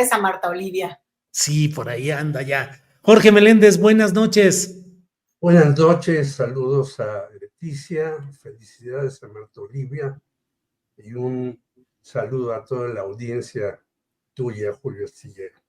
felicidades a Marta Olivia. Sí, por ahí anda ya. Jorge Meléndez, buenas noches. Buenas noches, saludos a Leticia, felicidades a Marta Olivia y un saludo a toda la audiencia tuya, Julio Astillero.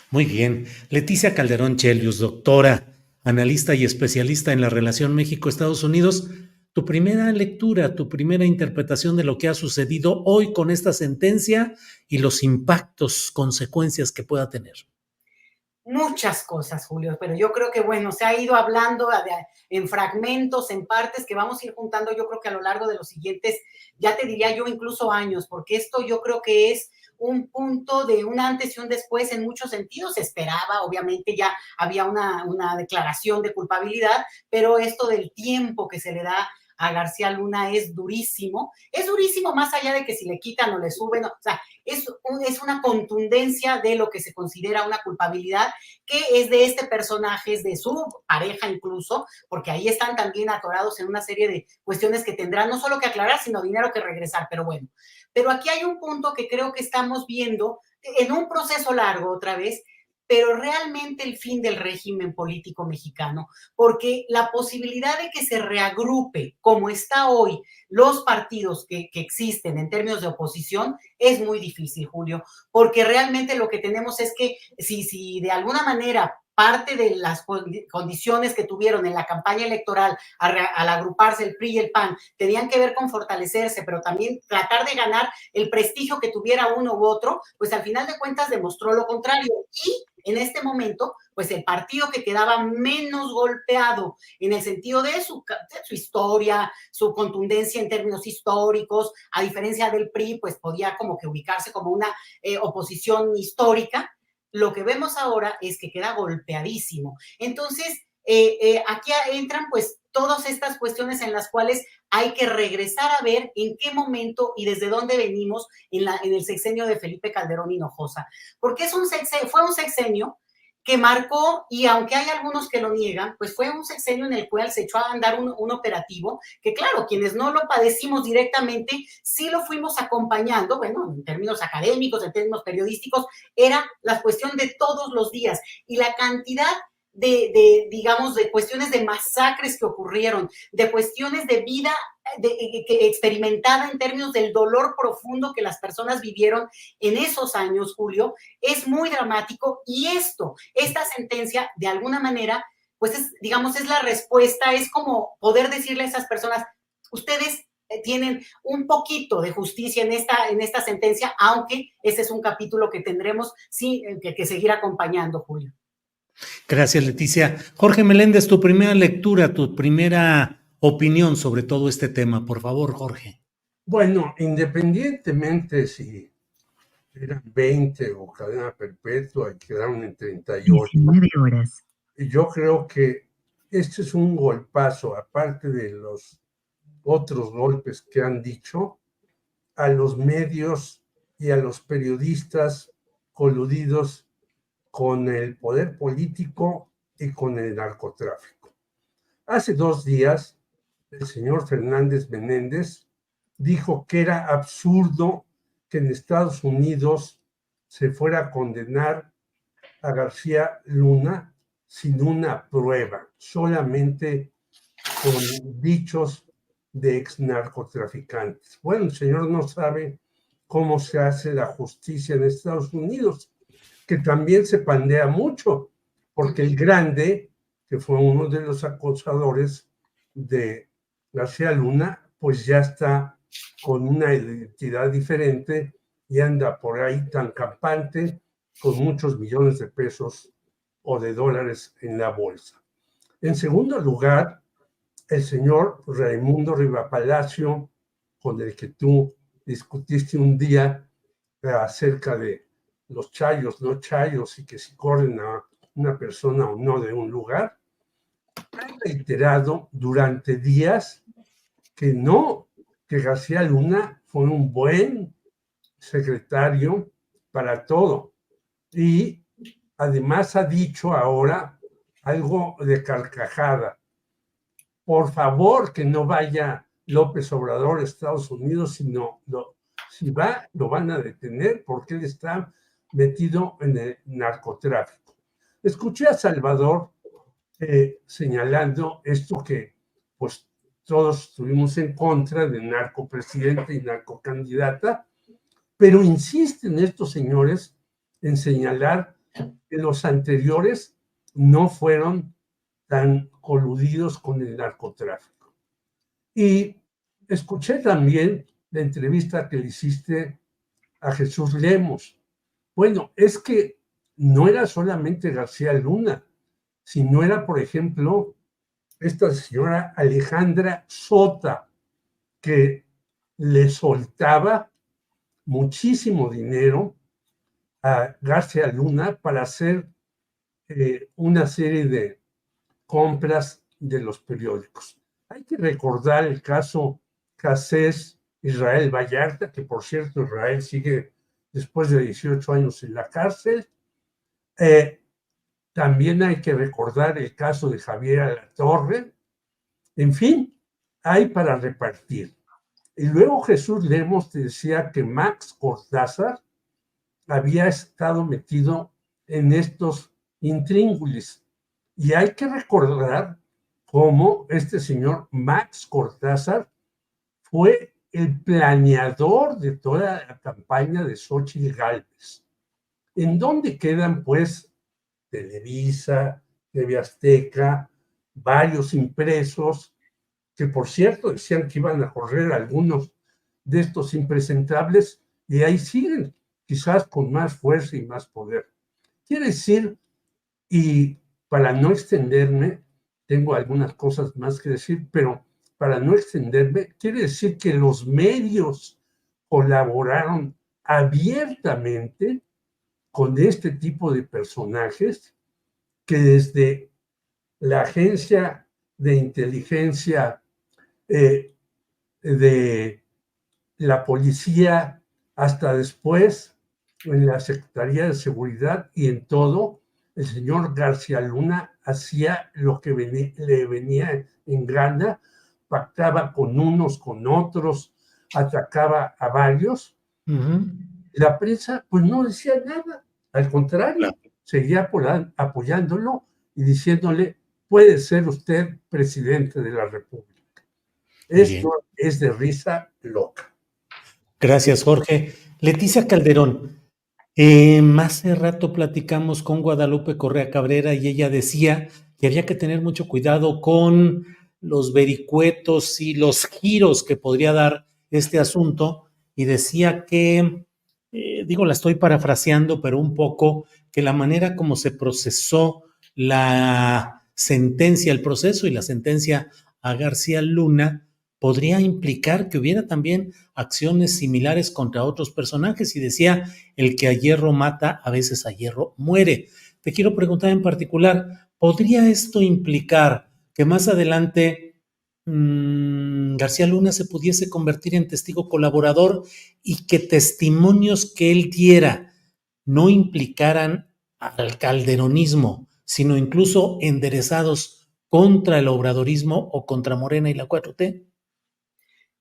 Muy bien. Leticia Calderón Chelius, doctora, analista y especialista en la relación México-Estados Unidos. Tu primera lectura, tu primera interpretación de lo que ha sucedido hoy con esta sentencia y los impactos, consecuencias que pueda tener. Muchas cosas, Julio, pero yo creo que, bueno, se ha ido hablando en fragmentos, en partes que vamos a ir juntando, yo creo que a lo largo de los siguientes, ya te diría yo, incluso años, porque esto yo creo que es un punto de un antes y un después en muchos sentidos. Se esperaba, obviamente ya había una declaración de culpabilidad, pero esto del tiempo que se le da a García Luna es durísimo más allá de que si le quitan o le suben, o sea, es una contundencia de lo que se considera una culpabilidad, que es de este personaje, es de su pareja incluso, porque ahí están también atorados en una serie de cuestiones que tendrán no solo que aclarar, sino dinero que regresar, pero bueno. Pero aquí hay un punto que creo que estamos viendo en un proceso largo otra vez, pero realmente el fin del régimen político mexicano, porque la posibilidad de que se reagrupe como está hoy los partidos que existen en términos de oposición es muy difícil, Julio, porque realmente lo que tenemos es que si de alguna manera parte de las condiciones que tuvieron en la campaña electoral al agruparse el PRI y el PAN tenían que ver con fortalecerse, pero también tratar de ganar el prestigio que tuviera uno u otro, pues al final de cuentas demostró lo contrario. Y en este momento, pues el partido que quedaba menos golpeado en el sentido de su historia, su contundencia en términos históricos, a diferencia del PRI, pues podía como que ubicarse como una oposición histórica. Lo que vemos ahora es que queda golpeadísimo. Entonces, aquí entran pues todas estas cuestiones en las cuales hay que regresar a ver en qué momento y desde dónde venimos en el sexenio de Felipe Calderón Hinojosa. Porque fue un sexenio que marcó, y aunque hay algunos que lo niegan, pues fue un sexenio en el cual se echó a andar un operativo que, claro, quienes no lo padecimos directamente, sí lo fuimos acompañando, bueno, en términos académicos, en términos periodísticos, era la cuestión de todos los días, y la cantidad digamos, de cuestiones de masacres que ocurrieron, de cuestiones de vida experimentada en términos del dolor profundo que las personas vivieron en esos años, Julio, es muy dramático. Y esta sentencia, de alguna manera, pues es, digamos, es la respuesta, es como poder decirle a esas personas, ustedes tienen un poquito de justicia en esta sentencia, aunque ese es un capítulo que tendremos sí, que seguir acompañando, Julio. Gracias, Leticia. Jorge Meléndez, tu primera lectura, tu primera opinión sobre todo este tema, por favor, Jorge. Bueno, independientemente si eran 20 o cadena perpetua y quedaron en 38, 19 horas. Yo creo que este es un golpazo, aparte de los otros golpes que han dicho, a los medios y a los periodistas coludidos con el poder político y con el narcotráfico. Hace 2 días, el señor Fernández Menéndez dijo que era absurdo que en Estados Unidos se fuera a condenar a García Luna sin una prueba, solamente con dichos de ex narcotraficantes. Bueno, el señor no sabe cómo se hace la justicia en Estados Unidos, que también se pandea mucho, porque el Grande, que fue uno de los acosadores de García Luna, pues ya está con una identidad diferente y anda por ahí tan campante, con muchos millones de pesos o de dólares en la bolsa. En segundo lugar, el señor Raimundo Rivapalacio, con el que tú discutiste un día acerca de los chayos, no chayos, y que si corren a una persona o no de un lugar, ha reiterado durante días que no, que García Luna fue un buen secretario para todo. Y además ha dicho ahora algo de carcajada. Por favor, que no vaya López Obrador a Estados Unidos, sino si va, lo van a detener porque él está metido en el narcotráfico. Escuché a Salvador señalando esto que pues todos estuvimos en contra de narcopresidente y narcocandidata, pero insisten estos señores en señalar que los anteriores no fueron tan coludidos con el narcotráfico. Y escuché también la entrevista que le hiciste a Jesús Lemos. Bueno, es que no era solamente García Luna, sino era, por ejemplo, esta señora Alejandra Sota, que le soltaba muchísimo dinero a García Luna para hacer una serie de compras de los periódicos. Hay que recordar el caso Cassés Israel Vallarta, que por cierto Israel sigue después de 18 años en la cárcel. También hay que recordar el caso de Javier Alatorre. En fin, hay para repartir. Y luego Jesús Lemos te decía que Max Cortázar había estado metido en estos intríngulis. Y hay que recordar cómo este señor Max Cortázar fue el planeador de toda la campaña de Xóchitl Gálvez. ¿En dónde quedan, pues, Televisa, TV Azteca, varios impresos, que por cierto decían que iban a correr algunos de estos impresentables, y ahí siguen, quizás con más fuerza y más poder? Quiere decir, y para no extenderme, tengo algunas cosas más que decir, pero para no extenderme, quiere decir que los medios colaboraron abiertamente con este tipo de personajes que desde la agencia de inteligencia de la policía hasta después en la Secretaría de Seguridad y en todo, el señor García Luna hacía lo que le venía en gana, pactaba con unos, con otros, atacaba a varios. La prensa pues no decía nada, al contrario, seguía apoyándolo y diciéndole, puede ser usted presidente de la República. Esto es de risa loca. Gracias, Jorge. Leticia Calderón, hace rato platicamos con Guadalupe Correa Cabrera y ella decía que había que tener mucho cuidado con los vericuetos y los giros que podría dar este asunto, y decía que, la estoy parafraseando, pero un poco, que la manera como se procesó la sentencia, el proceso y la sentencia a García Luna podría implicar que hubiera también acciones similares contra otros personajes, y decía, el que a hierro mata, a veces a hierro muere. Te quiero preguntar en particular, ¿podría esto implicar que más adelante García Luna se pudiese convertir en testigo colaborador y que testimonios que él diera no implicaran al calderonismo, sino incluso enderezados contra el obradorismo o contra Morena y la 4T?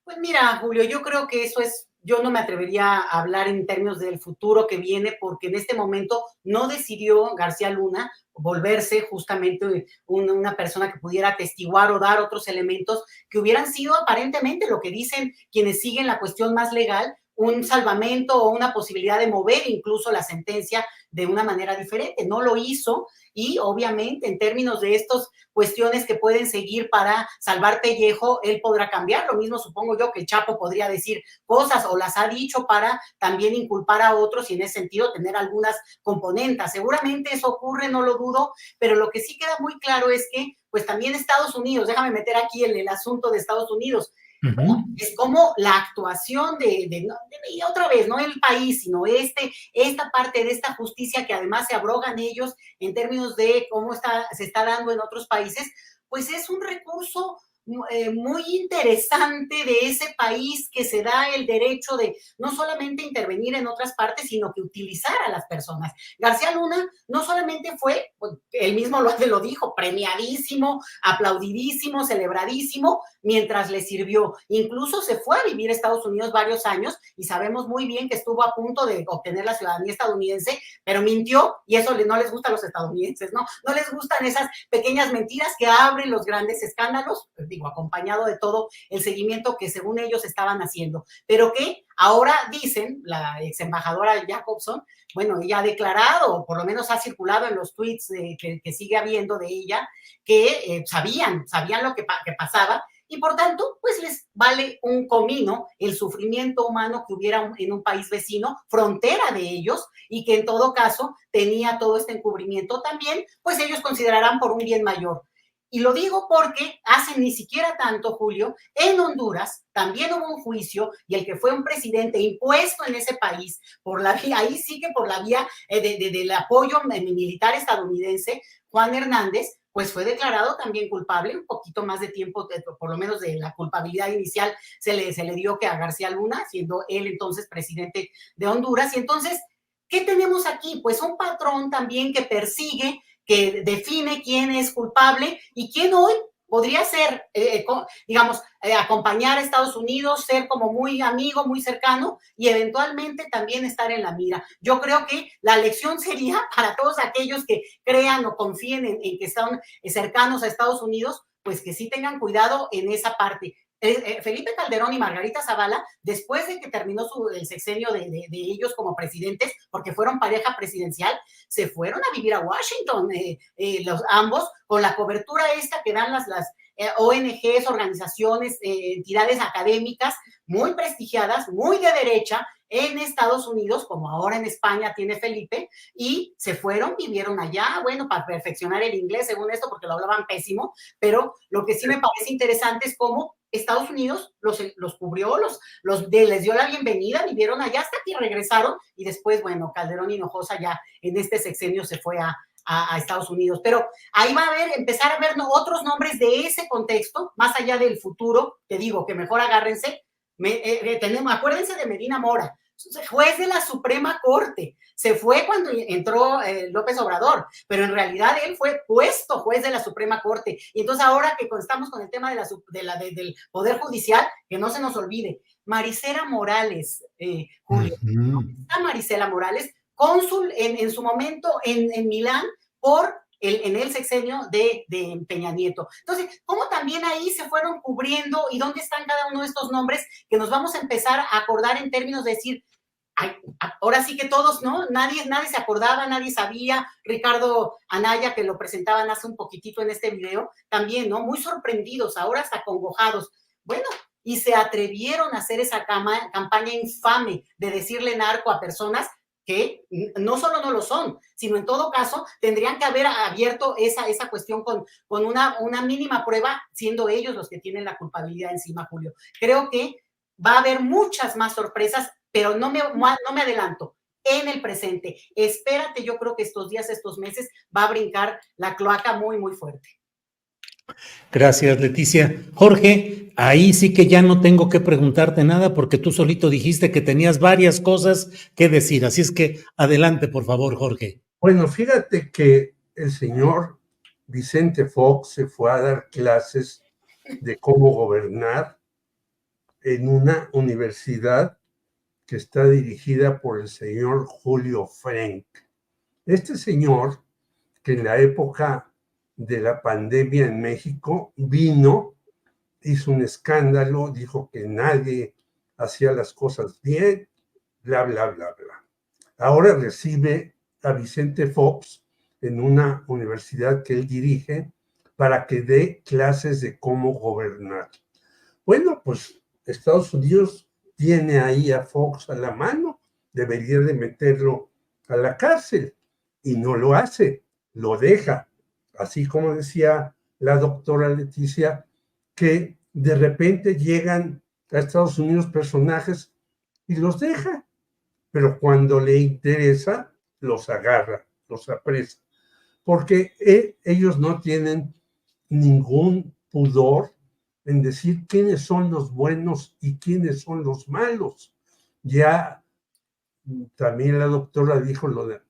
Pues mira, Julio, yo creo que eso es, yo no me atrevería a hablar en términos del futuro que viene, porque en este momento no decidió García Luna volverse justamente una persona que pudiera atestiguar o dar otros elementos que hubieran sido aparentemente lo que dicen quienes siguen la cuestión más legal, un salvamento o una posibilidad de mover incluso la sentencia de una manera diferente. No lo hizo, y obviamente en términos de estas cuestiones que pueden seguir para salvar pellejo, él podrá cambiar. Lo mismo supongo yo que el Chapo podría decir cosas o las ha dicho para también inculpar a otros y en ese sentido tener algunas componentes. Seguramente eso ocurre, no lo dudo, pero lo que sí queda muy claro es que pues también Estados Unidos, déjame meter aquí el asunto de Estados Unidos, es como la actuación y otra vez, no el país, sino esta parte de esta justicia que además se abrogan ellos en términos de cómo se está dando en otros países, pues es un recurso muy interesante de ese país que se da el derecho de no solamente intervenir en otras partes, sino que utilizar a las personas. García Luna no solamente fue, pues, él mismo lo dijo, premiadísimo, aplaudidísimo, celebradísimo, mientras le sirvió. Incluso se fue a vivir a Estados Unidos varios años y sabemos muy bien que estuvo a punto de obtener la ciudadanía estadounidense, pero mintió y eso no les gusta a los estadounidenses, ¿no? No les gustan esas pequeñas mentiras que abren los grandes escándalos, digo, acompañado de todo el seguimiento que según ellos estaban haciendo. Pero que ahora dicen, la ex embajadora Jacobson, bueno, ella ha declarado, o por lo menos ha circulado en los tweets que sigue habiendo de ella, que sabían lo que pasaba, y por tanto, pues les vale un comino el sufrimiento humano que hubiera en un país vecino, frontera de ellos, y que en todo caso tenía todo este encubrimiento también, pues ellos considerarán por un bien mayor. Y lo digo porque hace ni siquiera tanto, Julio, en Honduras también hubo un juicio y el que fue un presidente impuesto en ese país por la vía, ahí sí que por la vía del apoyo militar estadounidense, Juan Hernández, pues fue declarado también culpable, un poquito más de tiempo, por lo menos de la culpabilidad inicial se le dio que a García Luna, siendo él entonces presidente de Honduras. Y entonces, ¿qué tenemos aquí? Pues un patrón también que persigue, que define quién es culpable y quién hoy podría ser, digamos, acompañar a Estados Unidos, ser como muy amigo, muy cercano y eventualmente también estar en la mira. Yo creo que la lección sería para todos aquellos que crean o confíen en que están cercanos a Estados Unidos, pues que sí tengan cuidado en esa parte. Felipe Calderón y Margarita Zavala, después de que terminó el sexenio de ellos como presidentes, porque fueron pareja presidencial, se fueron a vivir a Washington, ambos, con la cobertura esta que dan las ONGs, organizaciones, entidades académicas muy prestigiadas, muy de derecha, en Estados Unidos, como ahora en España tiene Felipe, y se fueron, vivieron allá, bueno, para perfeccionar el inglés, según esto, porque lo hablaban pésimo, pero lo que sí me parece interesante es cómo Estados Unidos los cubrió, les dio la bienvenida, vivieron allá hasta que regresaron, y después, bueno, Calderón Hinojosa ya en este sexenio se fue a Estados Unidos. Pero ahí va a empezar a ver otros nombres de ese contexto, más allá del futuro, te digo que mejor agárrense. Acuérdense de Medina Mora, juez de la Suprema Corte, se fue cuando entró López Obrador, pero en realidad él fue puesto juez de la Suprema Corte. Y entonces ahora que estamos con el tema del Poder Judicial, que no se nos olvide, Marisela Morales, Julio, está Marisela Morales, cónsul en su momento en Milán en el sexenio de Peña Nieto. Entonces, ¿cómo también ahí se fueron cubriendo y dónde están cada uno de estos nombres que nos vamos a empezar a acordar en términos de decir, ay, ahora sí que todos, ¿no? Nadie se acordaba, nadie sabía. Ricardo Anaya, que lo presentaban hace un poquitito en este video, también, ¿no? Muy sorprendidos, ahora hasta congojados. Bueno, y se atrevieron a hacer esa campaña infame de decirle narco a personas que no solo no lo son, sino en todo caso tendrían que haber abierto esa cuestión con una mínima prueba, siendo ellos los que tienen la culpabilidad encima, Julio. Creo que va a haber muchas más sorpresas, pero no me adelanto. En el presente, espérate, yo creo que estos días, estos meses, va a brincar la cloaca muy, muy fuerte. Gracias, Leticia. Jorge, ahí sí que ya no tengo que preguntarte nada porque tú solito dijiste que tenías varias cosas que decir. Así es que adelante, por favor, Jorge. Bueno, fíjate que el señor Vicente Fox se fue a dar clases de cómo gobernar en una universidad que está dirigida por el señor Julio Frenk. Este señor, que en la época de la pandemia en México vino, hizo un escándalo, dijo que nadie hacía las cosas bien, bla, bla, bla, bla. Ahora recibe a Vicente Fox en una universidad que él dirige para que dé clases de cómo gobernar. Bueno, pues Estados Unidos tiene ahí a Fox a la mano, debería de meterlo a la cárcel y no lo hace, lo deja. Así como decía la doctora Leticia, que de repente llegan a Estados Unidos personajes y los deja, pero cuando le interesa, los agarra, los apresa, porque ellos no tienen ningún pudor en decir quiénes son los buenos y quiénes son los malos. Ya también la doctora dijo lo de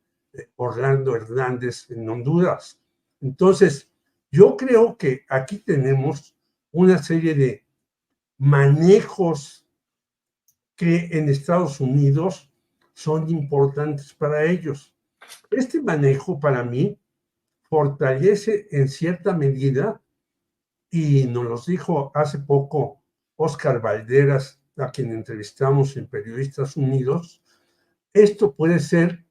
Orlando Hernández en Honduras. Entonces, yo creo que aquí tenemos una serie de manejos que en Estados Unidos son importantes para ellos. Este manejo para mí fortalece en cierta medida, y nos lo dijo hace poco Oscar Valderas, a quien entrevistamos en Periodistas Unidos, esto puede ser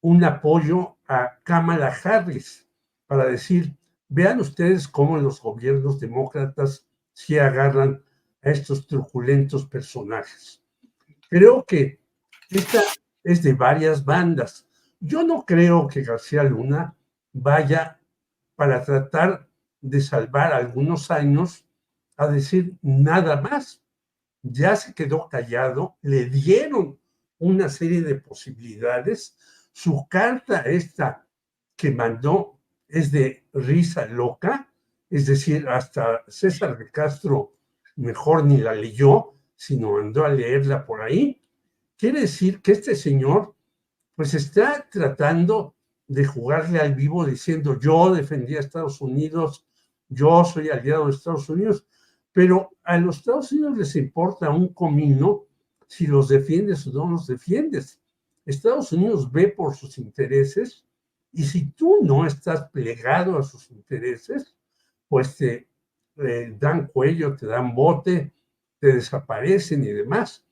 un apoyo a Kamala Harris para decir, vean ustedes cómo los gobiernos demócratas se agarran a estos truculentos personajes. Creo que esta es de varias bandas. Yo no creo que García Luna vaya para tratar de salvar algunos años a decir nada más. Ya se quedó callado, le dieron una serie de posibilidades. Su carta esta que mandó es de risa loca, es decir, hasta César de Castro mejor ni la leyó, sino mandó a leerla por ahí. Quiere decir que este señor pues está tratando de jugarle al vivo diciendo yo defendí a Estados Unidos, yo soy aliado de Estados Unidos, pero a los Estados Unidos les importa un comino si los defiendes o no los defiendes. Estados Unidos ve por sus intereses y si tú no estás plegado a sus intereses, pues te dan cuello, te dan bote, te desaparecen y demás.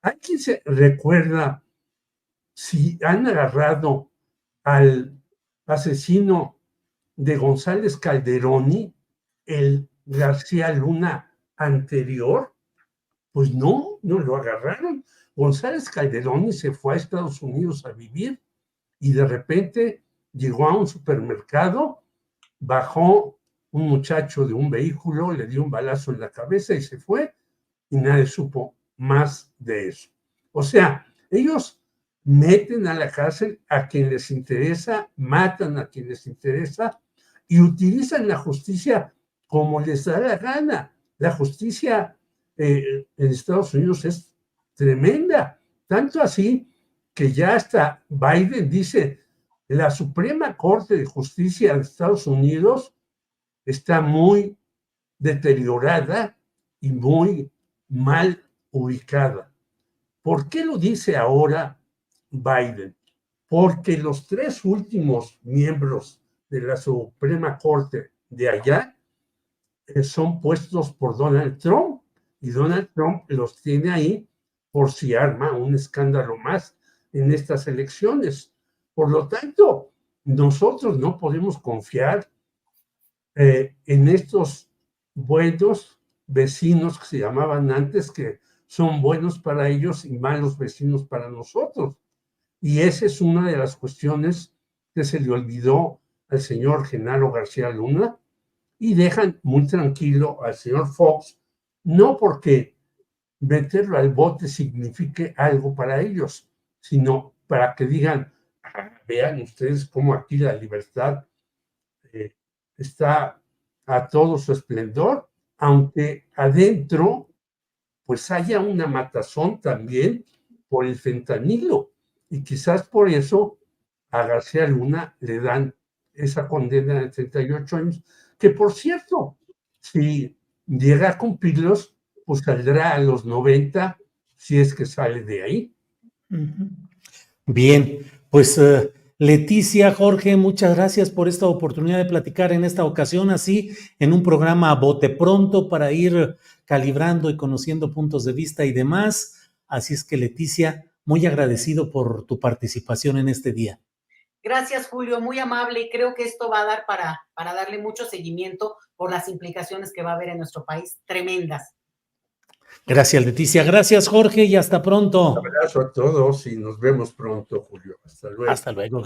Hay quien se recuerda si han agarrado al asesino de González Calderoni, el García Luna anterior, pues no lo agarraron. González Calderoni se fue a Estados Unidos a vivir y de repente llegó a un supermercado, bajó un muchacho de un vehículo, le dio un balazo en la cabeza y se fue y nadie supo más de eso. O sea, ellos meten a la cárcel a quien les interesa, matan a quien les interesa y utilizan la justicia como les da la gana. La justicia en Estados Unidos es tremenda, tanto así que ya hasta Biden dice, la Suprema Corte de Justicia de Estados Unidos está muy deteriorada y muy mal ubicada. ¿Por qué lo dice ahora Biden? Porque los tres últimos miembros de la Suprema Corte de allá son puestos por Donald Trump y Donald Trump los tiene ahí por si arma un escándalo más en estas elecciones. Por lo tanto, nosotros no podemos confiar en estos buenos vecinos que se llamaban antes, que son buenos para ellos y malos vecinos para nosotros. Y esa es una de las cuestiones que se le olvidó al señor Genaro García Luna y dejan muy tranquilo al señor Fox, no porque meterlo al bote signifique algo para ellos, sino para que digan, vean ustedes cómo aquí la libertad está a todo su esplendor, aunque adentro pues haya una matazón también por el fentanilo. Y quizás por eso a García Luna le dan esa condena de 38 años, que por cierto, si llega a cumplirlos, pues saldrá a los 90, si es que sale de ahí. Bien, pues Leticia, Jorge, muchas gracias por esta oportunidad de platicar en esta ocasión, así en un programa a bote pronto para ir calibrando y conociendo puntos de vista y demás. Así es que, Leticia, muy agradecido por tu participación en este día. Gracias, Julio, muy amable, y creo que esto va a dar para darle mucho seguimiento por las implicaciones que va a haber en nuestro país, tremendas. Gracias, Leticia. Gracias, Jorge, y hasta pronto. Un abrazo a todos y nos vemos pronto, Julio. Hasta luego. Hasta luego.